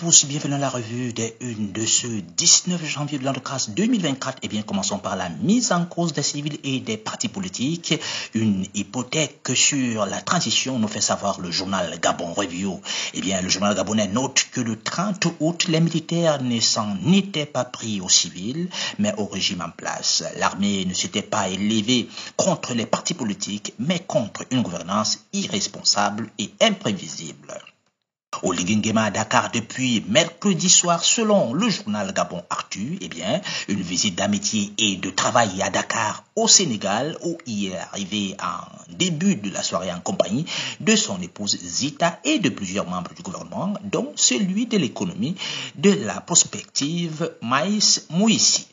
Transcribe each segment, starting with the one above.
tous, bienvenue dans la revue des unes de ce 19 janvier de l'an de grâce 2024. Eh bien, commençons par la mise en cause des civils et des partis politiques. Une hypothèque sur la transition nous fait savoir le journal Gabon Review. Eh bien, le journal gabonais note que le 30 août, les militaires ne s'en étaient pas pris aux civils, mais au régime en place. L'armée ne s'était pas élevée contre les partis politiques, mais contre une gouvernance irresponsable et imprévisible. Au Ligingema à Dakar depuis mercredi soir, selon le journal Gabon Actu, eh bien, une visite d'amitié et de travail à Dakar au Sénégal, où il est arrivé en début de la soirée en compagnie de son épouse Zita et de plusieurs membres du gouvernement, dont celui de l'économie de la prospective Maïs Mouissi.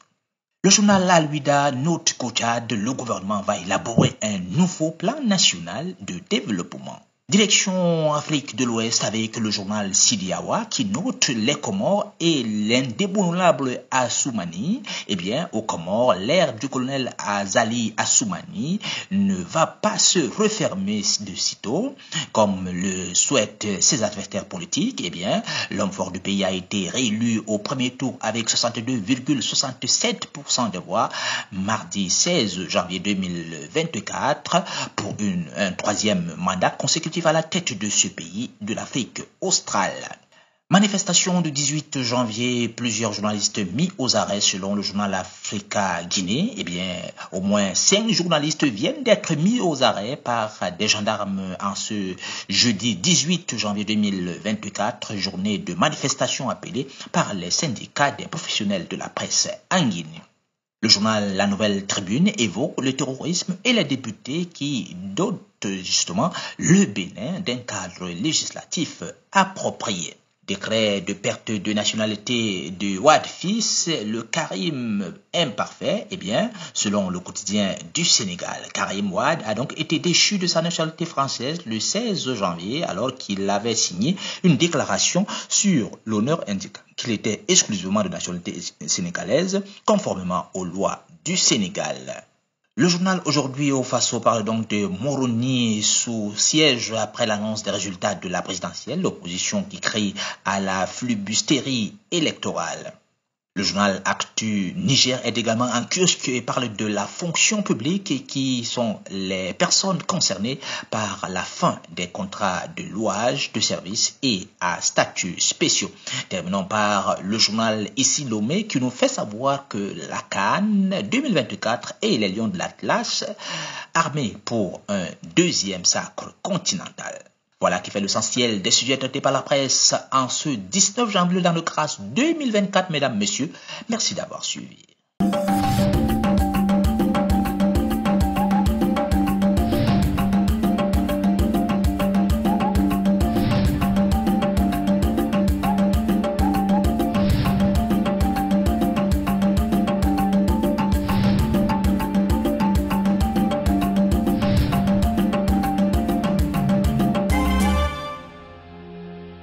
Le journal La Luida note qu'au Tchad, le gouvernement va élaborer un nouveau plan national de développement. Direction Afrique de l'Ouest avec le journal Sidiawa qui note les Comores et l'indéboulonnable Assoumani. Eh bien, aux Comores, l'ère du colonel Azali Assoumani ne va pas se refermer de sitôt, comme le souhaitent ses adversaires politiques. Eh bien, l'homme fort du pays a été réélu au premier tour avec 62,67% des voix mardi 16 janvier 2024 pour un troisième mandat consécutif à la tête de ce pays de l'Afrique australe. Manifestation du 18 janvier, plusieurs journalistes mis aux arrêts selon le journal Africa Guinée. Eh bien, au moins 5 journalistes viennent d'être mis aux arrêts par des gendarmes en ce jeudi 18 janvier 2024, journée de manifestation appelée par les syndicats des professionnels de la presse en Guinée. Le journal La Nouvelle Tribune évoque le terrorisme et les députés qui dotent justement le Bénin d'un cadre législatif approprié. Décret de perte de nationalité de Wade fils, le Karim imparfait, eh bien, selon le quotidien du Sénégal, Karim Wade a donc été déchu de sa nationalité française le 16 janvier alors qu'il avait signé une déclaration sur l'honneur indiquant qu'il était exclusivement de nationalité sénégalaise, conformément aux lois du Sénégal. Le journal Aujourd'hui au Faso parle donc de Moroni sous siège après l'annonce des résultats de la présidentielle, l'opposition qui crie à la flibusterie électorale. Le journal Actu Niger est également en kiosque et parle de la fonction publique qui sont les personnes concernées par la fin des contrats de louage de services et à statut spéciaux. Terminons par le journal Ici Lomé qui nous fait savoir que la CAN 2024 et les Lions de l'Atlas armés pour un deuxième sacre continental. Voilà qui fait l'essentiel des sujets traités par la presse en ce 19 janvier dans le grâce 2024, mesdames, messieurs. Merci d'avoir suivi.